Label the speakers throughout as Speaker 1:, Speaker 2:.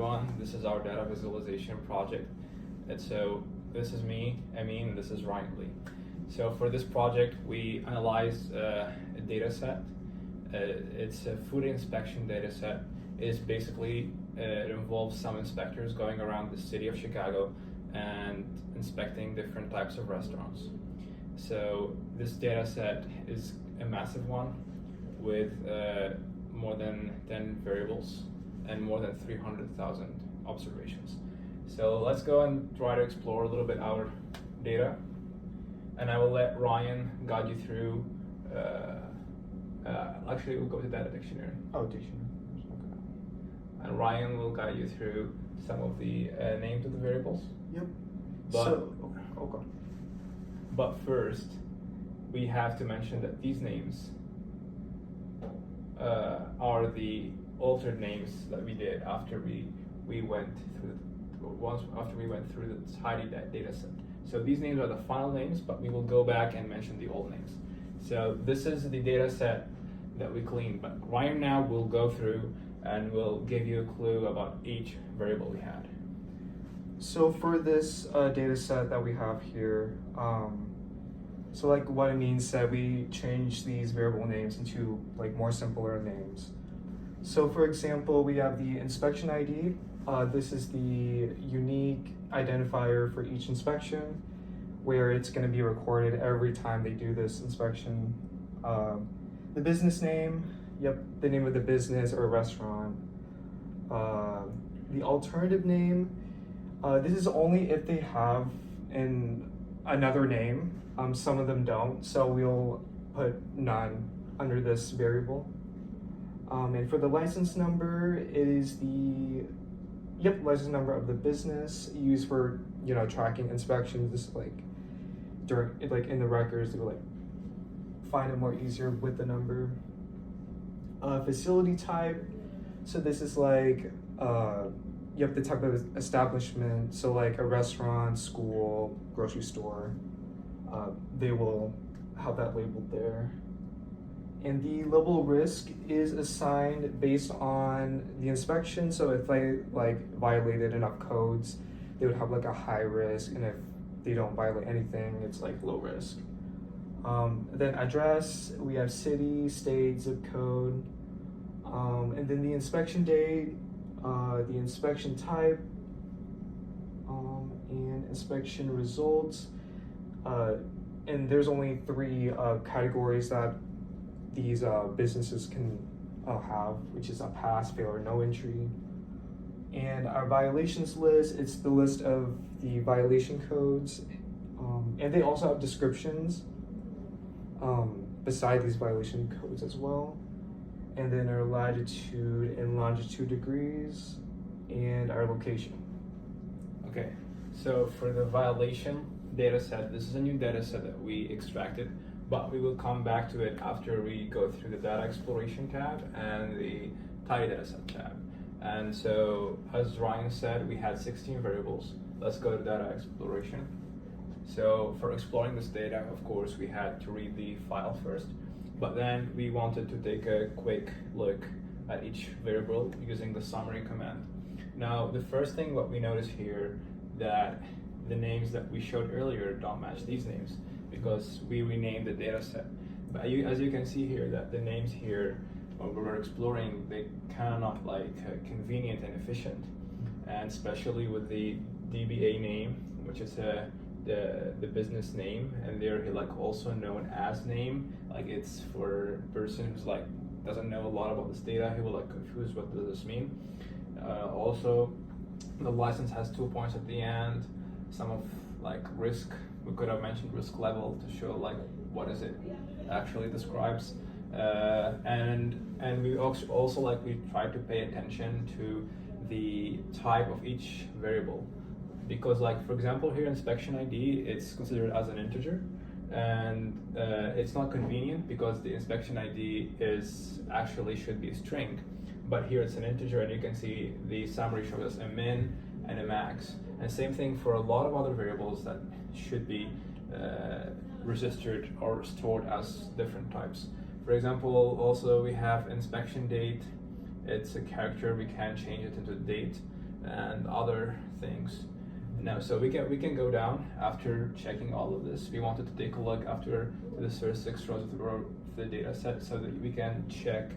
Speaker 1: everyone. This is our data visualization project. And so this is me, Amin, and this is Ryan Lee. So for this project, we analyzed a data set. It's a food inspection data set. It involves some inspectors going around the city of Chicago and inspecting different types of restaurants. So this data set is a massive one with more than 10 variables and more than 300,000 observations. So let's go and try to explore a little bit our data, and I will let Ryan guide you through. Actually, we'll go to data dictionary.
Speaker 2: Oh, dictionary. Okay.
Speaker 1: And Ryan will guide you through some of the names of the variables.
Speaker 2: Yep.
Speaker 1: Okay. But first, we have to mention that these names are the altered names that we did after we went through the tidy data set. So these names are the final names, but we will go back and mention the old names. So this is the data set that we cleaned, but Ryan now will go through and will give you a clue about each variable we had.
Speaker 2: So for this data set that we have here, so like what it means that we change these variable names into like more simpler names. So for example, we have the inspection ID. This is the unique identifier for each inspection, where it's going to be recorded every time they do this inspection. The business name, the name of the business or restaurant. The alternative name, this is only if they have another name. Some of them don't, so we'll put none under this variable. And for the license number, it is the license number of the business used for tracking inspections. Like in the records, they will find it more easier with the number. Facility type, so this is the type of establishment. So like a restaurant, school, grocery store. They will have that labeled there. And the level of risk is assigned based on the inspection. So if they violated enough codes, they would have a high risk, and if they don't violate anything, it's low risk. Then address, we have city, state, zip code, and then the inspection date, the inspection type, and inspection results. And there's only 3 categories that these businesses can have, which is a pass, fail, or no entry. And our violations list, it's the list of the violation codes, and they also have descriptions beside these violation codes as well. And then our latitude and longitude degrees, and our location.
Speaker 1: Okay, so for the violation data set, this is a new data set that we extracted, but we will come back to it after we go through the data exploration tab and the tidy data set tab. And so, as Ryan said, we had 16 variables. Let's go to data exploration. So for exploring this data, of course, we had to read the file first, but then we wanted to take a quick look at each variable using the summary command. Now, the first thing what we notice here, that the names that we showed earlier don't match these names because we renamed the data set. But as you can see here, that the names here, when we were exploring, they kind of not convenient and efficient, and especially with the DBA name, which is the business name, and they're also known as name. It's for a person who's doesn't know a lot about this data, he will confuse what does this mean. Also, the license has 2 points at the end. Some of risk, we could have mentioned risk level to show what is it actually describes. And we also we try to pay attention to the type of each variable, because for example here inspection ID, it's considered as an integer, and it's not convenient because the inspection ID should be a string, but here it's an integer, and you can see the summary shows us a min and a max. And same thing for a lot of other variables that should be registered or stored as different types. For example, also we have inspection date. It's a character, we can change it into date. and other things. No, so we can go down after checking all of this. We wanted to take a look after the first 6 rows of the data set so that we can check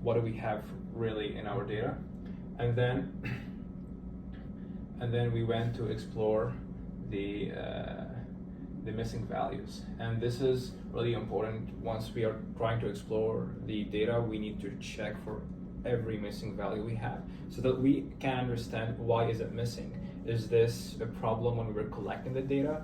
Speaker 1: what do we have really in our data, and then we went to explore the missing values. And this is really important. Once we are trying to explore the data, we need to check for every missing value we have so that we can understand why is it missing. Is this a problem when we were collecting the data,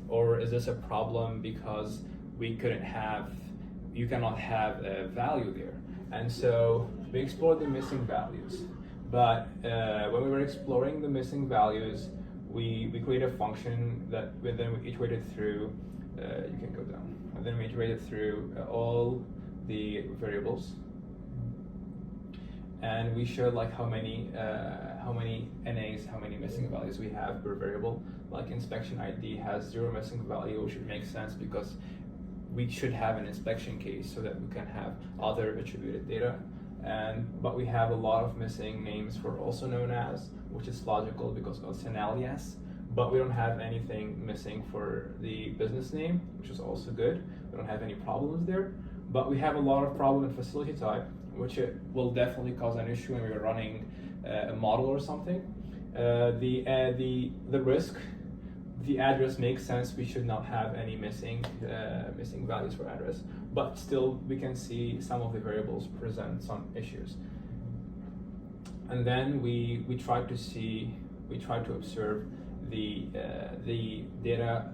Speaker 1: or is this a problem because you cannot have a value there? And so we explored the missing values. But when we were exploring the missing values, we created a function that then we iterated through. You can go down. And then we iterated through all the variables, and we showed like how many NAs, how many missing values we have per variable. Like inspection ID has 0 missing value, which would make sense because we should have an inspection case so that we can have other attributed data. But we have a lot of missing names for also known as, which is logical because it's an alias. But we don't have anything missing for the business name, which is also good. We don't have any problems there. But we have a lot of problem in facility type, which it will definitely cause an issue when we're running a model or something. The risk, the address makes sense. We should not have any missing values for address, but still we can see some of the variables present some issues. And then we tried to observe the data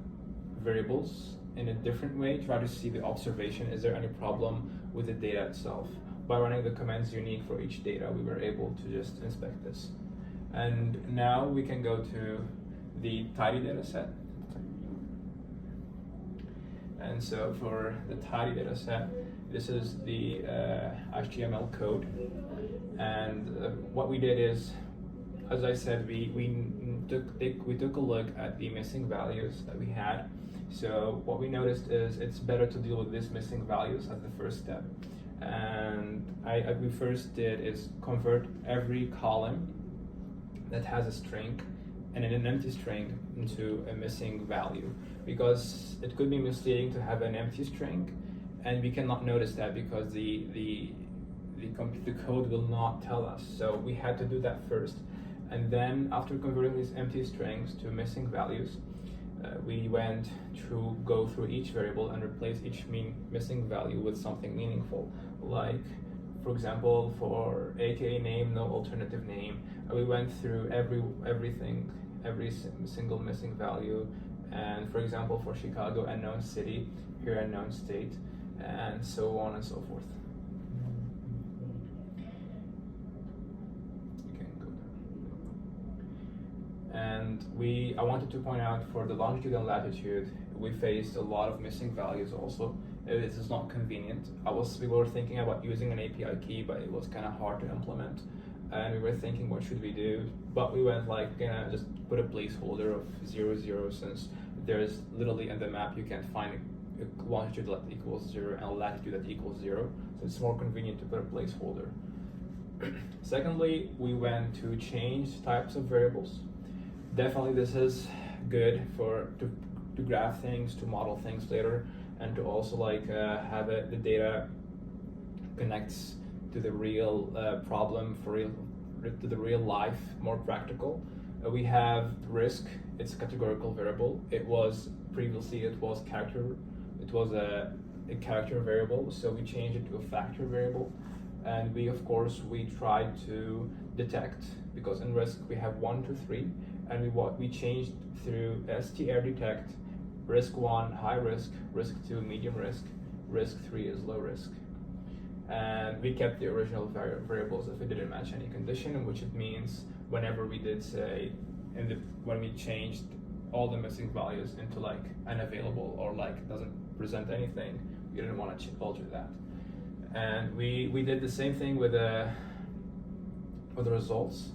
Speaker 1: variables in a different way. Try to see the observation. Is there any problem with the data itself? By running the commands unique for each data, we were able to just inspect this. And now we can go to the tidy data set. And so for the tidy data set, this is the HTML code. And what we did is, as I said, we took a look at the missing values that we had. So what we noticed is it's better to deal with these missing values as the first step. And we first did is convert every column that has a string and an empty string into a missing value, because it could be misleading to have an empty string, and we cannot notice that because the code will not tell us. So we had to do that first, and then after converting these empty strings to missing values, we went to go through each variable and replace each missing value with something meaningful. Like, for example, for AKA name, no alternative name, we went through every single missing value. And for example, for Chicago, unknown city, here unknown state, and so on and so forth. And I wanted to point out for the longitude and latitude, we faced a lot of missing values also. This is not convenient. We were thinking about using an API key, but it was kind of hard to implement. And we were thinking, what should we do? But we went like, just put a placeholder of 00, since there's literally in the map you can find a longitude that equals 0 and a latitude that equals 0. So it's more convenient to put a placeholder. Secondly, we went to change types of variables. Definitely this is good to graph things, to model things later, and to also have the data connects to the real problem, to the real life, more practical. We have risk. It's a categorical variable. Previously it was a character variable, so we changed it to a factor variable. And we tried to detect, because in risk we have 1 to 3, and we changed through str detect risk 1 high risk, risk 2 medium risk 3 is low risk. And we kept the original variables if it didn't match any condition, which it means whenever we did say when we changed all the missing values into unavailable or doesn't present anything, we didn't want to alter that. And we did the same thing with the results,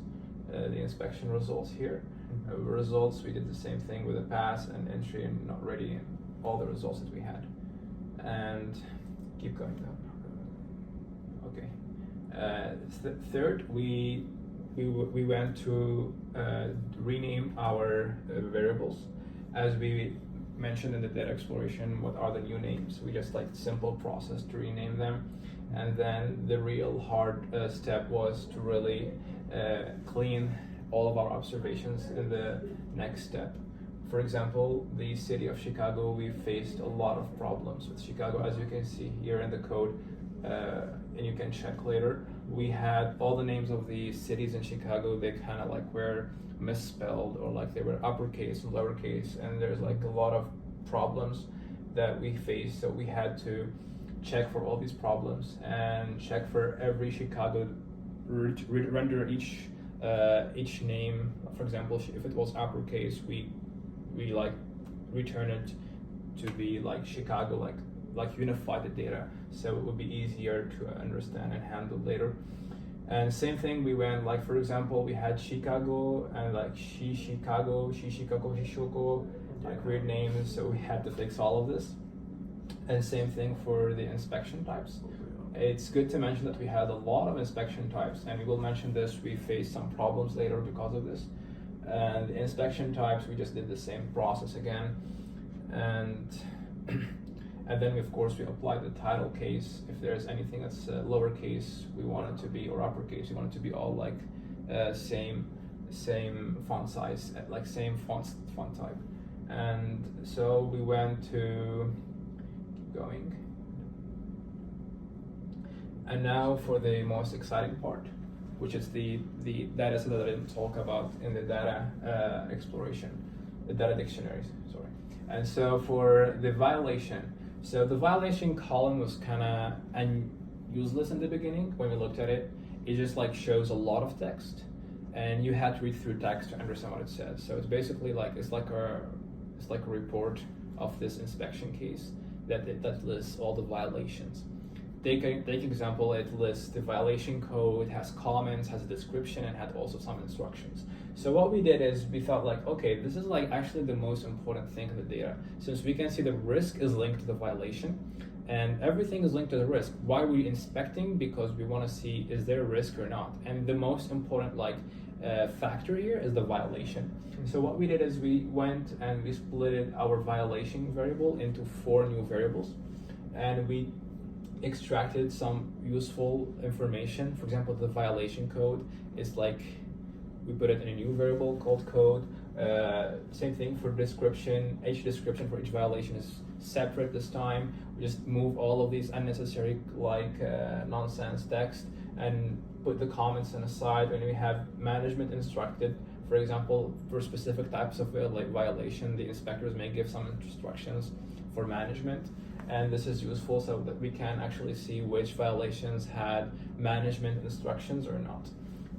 Speaker 1: the inspection results here. Results, we did the same thing with a pass and entry and not ready, and all the results that we had. And keep going down. Okay. Third, we we went to rename our variables. As we mentioned in the data exploration, what are the new names? We just like simple process to rename them. And then the real hard step was to really clean all of our observations in the next step. For example, the city of Chicago, we faced a lot of problems with Chicago, as you can see here in the code, and you can check later. We had all the names of the cities in Chicago, they kind of like were misspelled, or like they were uppercase and lowercase, and there's like a lot of problems that we faced. So we had to check for all these problems and check for every Chicago, render each name. For example, if it was uppercase, we like return it to be like Chicago, like unify the data, so it would be easier to understand and handle later. And same thing, we went like, for example, we had Chicago and like Chicago, Shishoko, like weird names, so we had to fix all of this. And same thing for the inspection types. It's good to mention that we had a lot of inspection types, and we will mention this, we faced some problems later because of this. And the inspection types, we just did the same process again. And then of course we applied the title case. If there's anything that's lowercase, we want it to be, or uppercase, we want it to be all like same font size, like same font type. And so we went to, keep going. And now for the most exciting part, which is the data set that I didn't talk about in the data exploration, the data dictionaries, sorry. And so for the violation, so the violation column was kind of useless in the beginning when we looked at it. It just like shows a lot of text, and you had to read through text to understand what it says. So it's basically like, it's like a report of this inspection case that lists all the violations. Take example, it lists the violation code, has comments, has a description, and had also some instructions. So what we did is we felt like, okay, this is like actually the most important thing in the data. Since we can see the risk is linked to the violation, and everything is linked to the risk. Why are we inspecting? Because we want to see, is there a risk or not? And the most important factor here is the violation. So what we did is we went and we split our violation variable into 4 new variables, and we extracted some useful information. For example, the violation code is like, we put it in a new variable called code. Same thing for description. Each description for each violation is separate this time. We just move all of these unnecessary nonsense text and put the comments on the side. And we have management instructed. For example, for specific types of violation, the inspectors may give some instructions for management. And this is useful so that we can actually see which violations had management instructions or not.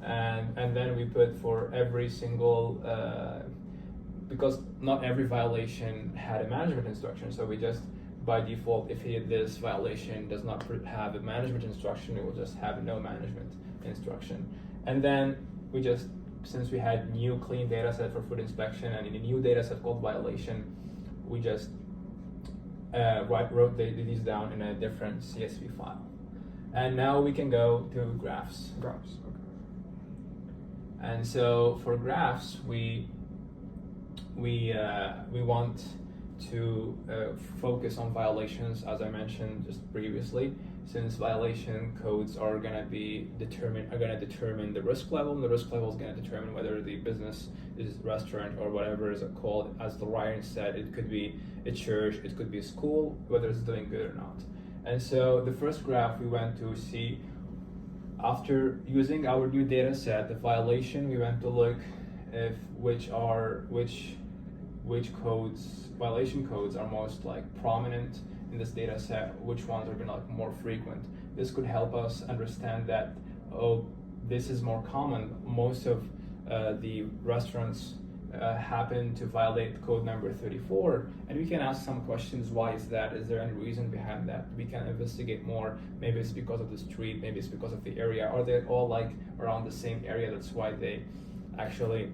Speaker 1: And then we put for every single, because not every violation had a management instruction, so we just, by default, if this violation does not have a management instruction, it will just have no management instruction. And then we just, since we had new clean data set for food inspection and in a new data set called violation, we just wrote these down in a different CSV file. And now we can go to graphs.
Speaker 2: Graphs, okay.
Speaker 1: And so for graphs, we want to focus on violations, as I mentioned just previously, since violation codes are gonna determine the risk level, and the risk level is gonna determine whether the business is restaurant or whatever is it called. As the Ryan said, it could be a church, it could be a school, whether it's doing good or not. And so the first graph we went to see, after using our new data set, the violation, we went to look if violation codes are most prominent in this data set, which ones are more frequent. This could help us understand that, oh, this is more common. Most of the restaurants happen to violate code number 34, and we can ask some questions. Why is that? Is there any reason behind that? We can investigate more. Maybe it's because of the street, maybe it's because of the area. Are they all around the same area? That's why they actually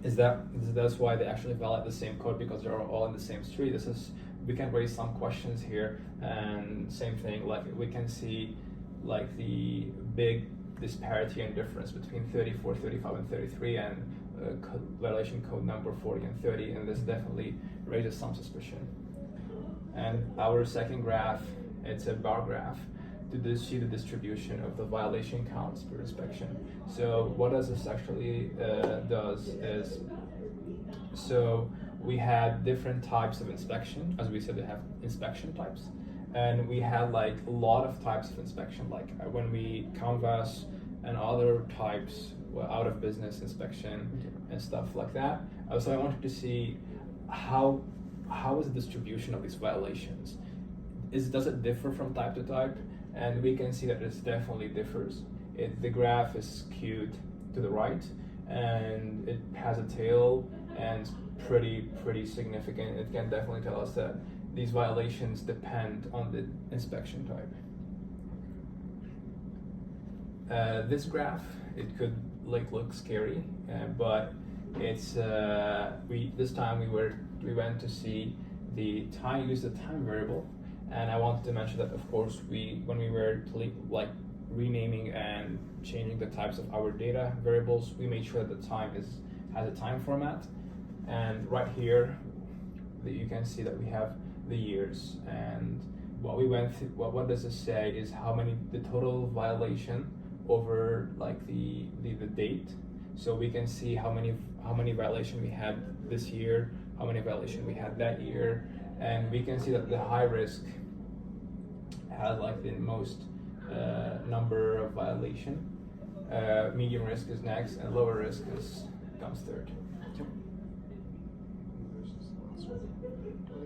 Speaker 1: that's why they actually violate the same code, because they're all in the same street. We can raise some questions here. And same thing, we can see the big disparity and difference between 34, 35, and 33, and violation code number 40 and 30, and this definitely raises some suspicion. And our second graph, it's a bar graph to see the distribution of the violation counts per inspection. So what does this actually does is, so we had different types of inspection. As we said, we have inspection types, and we had like a lot of types of inspection, like when we canvas and other types, out of business inspection and stuff like that. So I wanted to see how is the distribution of these violations? Does it differ from type to type? And we can see that it definitely differs. The graph is skewed to the right, and it has a tail, and pretty significant. It can definitely tell us that these violations depend on the inspection type. This graph, it could look scary, but it's this time we went to see the time, use the time variable, and I wanted to mention that of course when we were renaming and changing the types of our data variables, we made sure that the time has a time format, and right here you can see that we have the years, and what we went through, what does this say is how many the total violation over like the date. So we can see how many violation we had this year, how many violation we had that year, and we can see that the high risk had like the most number of violation. Medium risk is next, and lower risk comes third.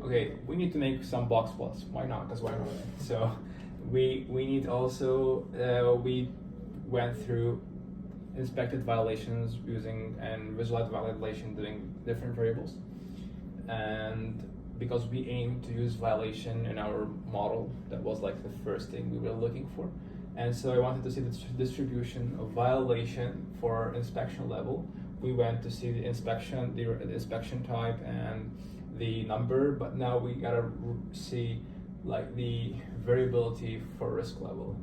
Speaker 1: Okay, we need to make some box plots. Why not? Because why not? So we need also we went through inspected violations using and visualized violation doing different variables, and because we aim to use violation in our model, that was like the first thing we were looking for, and so I wanted to see the distribution of violation for inspection level. We went to see the inspection type and the number, but now we gotta see like the variability for risk level.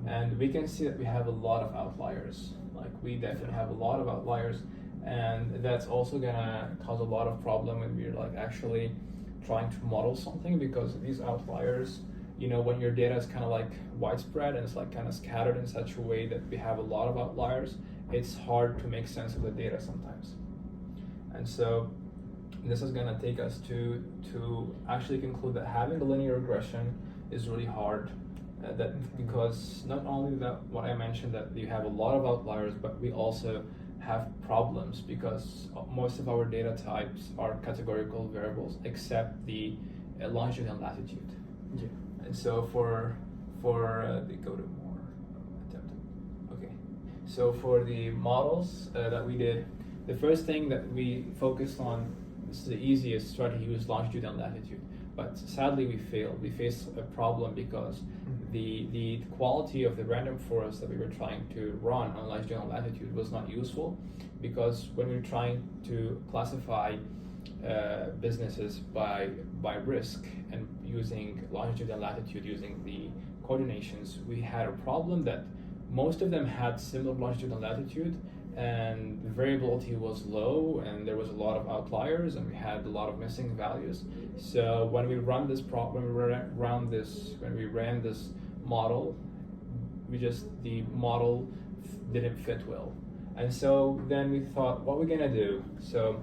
Speaker 1: And we can see that we have a lot of outliers. Like we definitely have a lot of outliers, and that's also gonna cause a lot of problem when we're like actually trying to model something, because these outliers, when your data is kind of like widespread and it's like kind of scattered in such a way that we have a lot of outliers, it's hard to make sense of the data sometimes. And so this is gonna take us to actually conclude that having a linear regression is really hard. Because not only that, what I mentioned, that you have a lot of outliers, but we also have problems because most of our data types are categorical variables except the longitude and latitude.
Speaker 2: Yeah.
Speaker 1: And so for the go to more attempt. Okay. So for the models that we did, the first thing that we focused on, this is the easiest, try to use longitude and latitude. But sadly we failed. We faced a problem because the quality of the random forest that we were trying to run on longitude and latitude was not useful, because when we were trying to classify businesses by risk and using longitude and latitude, using the coordinations, we had a problem that most of them had similar longitude and latitude, and the variability was low, and there was a lot of outliers, and we had a lot of missing values. So when we ran this model, the model didn't fit well. And so then we thought, what are we gonna do? So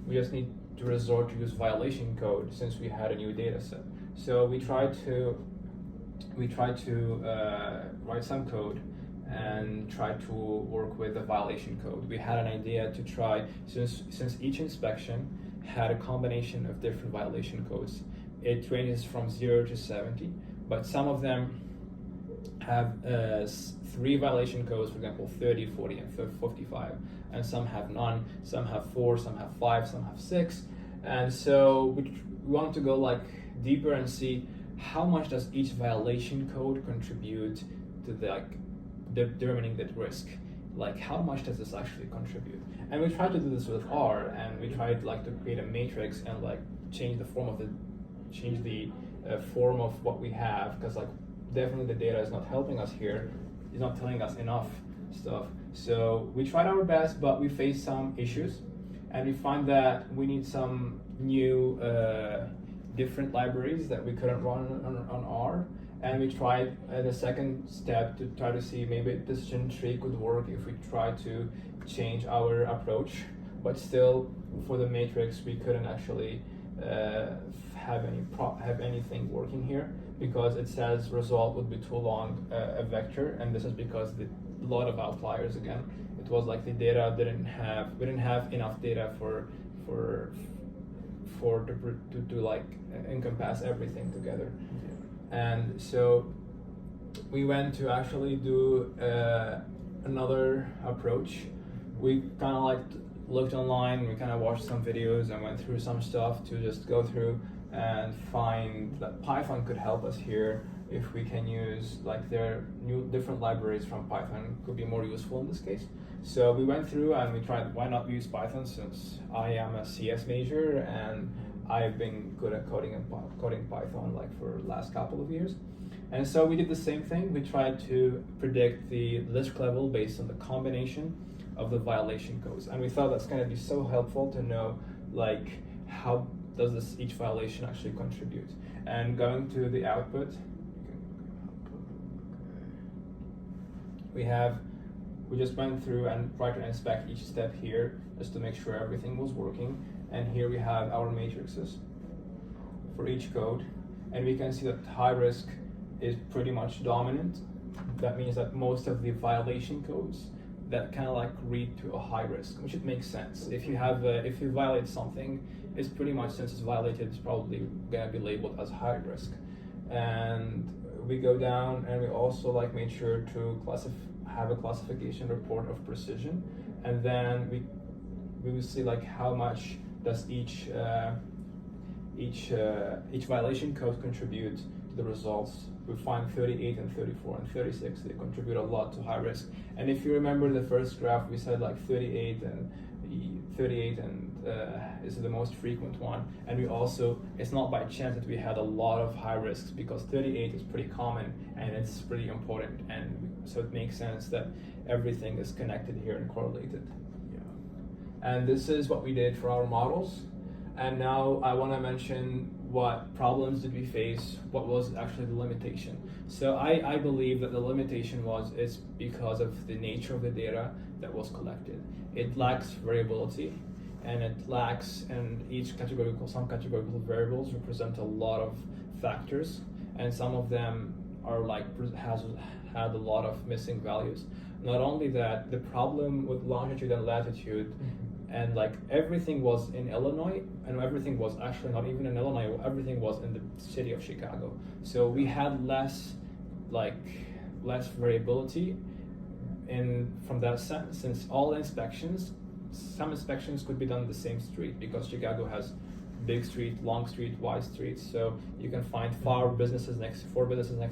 Speaker 1: we just need to resort to use violation code since we had a new data set. So we tried to write some code and try to work with the violation code. We had an idea to try, since each inspection had a combination of different violation codes. It ranges from 0 to 70, but some of them have 3 violation codes, for example, 30, 40, and 55, and some have none, some have 4, some have 5, some have 6, and so we want to go like deeper and see how much does each violation code contribute to the determining that risk. Like how much does this actually contribute? And we tried to do this with R, and we tried to create a matrix and change the form of what we have, because definitely the data is not helping us here. It's not telling us enough stuff. So we tried our best, but we faced some issues, and we find that we need some new different libraries that we couldn't run on R. And we tried the second step to try to see maybe decision tree could work if we try to change our approach, but still for the matrix we couldn't actually have anything working here because it says result would be too long a vector, and this is because a lot of outliers again. It was like the data we didn't have enough data to like encompass everything together. And so we went to actually do another approach. We kind of like looked online, we kind of watched some videos and went through some stuff to just go through and find that Python could help us here if we can use like their new different libraries from Python could be more useful in this case. So we went through and we tried why not use Python, since I am a CS major and I've been good at coding Python like for the last couple of years. And so we did the same thing. We tried to predict the risk level based on the combination of the violation codes. And we thought that's going to be so helpful to know like how does each violation actually contribute. And going to the output, we just went through and tried to inspect each step here just to make sure everything was working. And here we have our matrices for each code, and we can see that high risk is pretty much dominant. That means that most of the violation codes that kind of like read to a high risk, which it makes sense. If you violate something, it's pretty much, since it's violated, it's probably gonna be labeled as high risk. And we go down and we also like made sure to have a classification report of precision, and then we will see like how much does each violation code contribute to the results. We find 38 and 34 and 36, they contribute a lot to high risk. And if you remember the first graph, we said like 38 is the most frequent one. And we also, it's not by chance that we had a lot of high risks, because 38 is pretty common and it's pretty important. And so it makes sense that everything is connected here and correlated. And this is what we did for our models. And now I want to mention what problems did we face, what was actually the limitation. So I believe that the limitation is because of the nature of the data that was collected. It lacks variability, and it lacks, and some categorical variables represent a lot of factors, and some of them are like had a lot of missing values. Not only that, the problem with longitude and latitude, and like everything was in Illinois, and everything was actually not even in Illinois, everything was in the city of Chicago. So we had less variability from that sense, since some inspections could be done on the same street, because Chicago has big street, long street, wide streets, so you can find four businesses next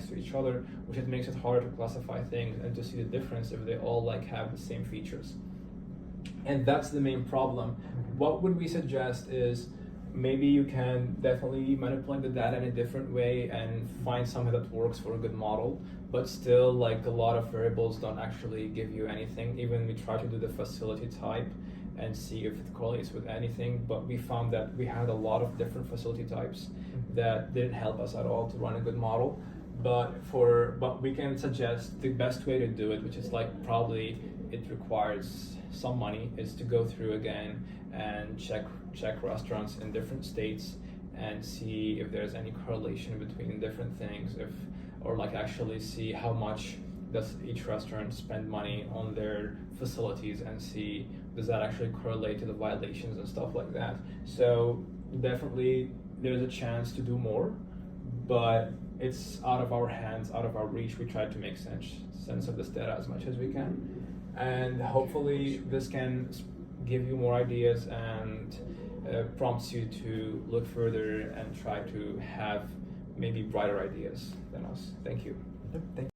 Speaker 1: to each other, which it makes it harder to classify things and to see the difference if they all like have the same features. And that's the main problem. What would we suggest is maybe you can definitely manipulate the data in a different way and find something that works for a good model, but still like a lot of variables don't actually give you anything. Even we try to do the facility type and see if it correlates with anything, but we found that we had a lot of different facility types that didn't help us at all to run a good model. But we can suggest the best way to do it, which is like probably it requires some money, is to go through again and check restaurants in different states and see if there's any correlation between different things, or like actually see how much does each restaurant spend money on their facilities, and see does that actually correlate to the violations and stuff like that. So definitely there's a chance to do more, but it's out of our hands, out of our reach. We try to make sense of this data as much as we can, and hopefully this can give you more ideas and prompts you to look further and try to have maybe brighter ideas than us. Thank you.
Speaker 2: Yep, thank you.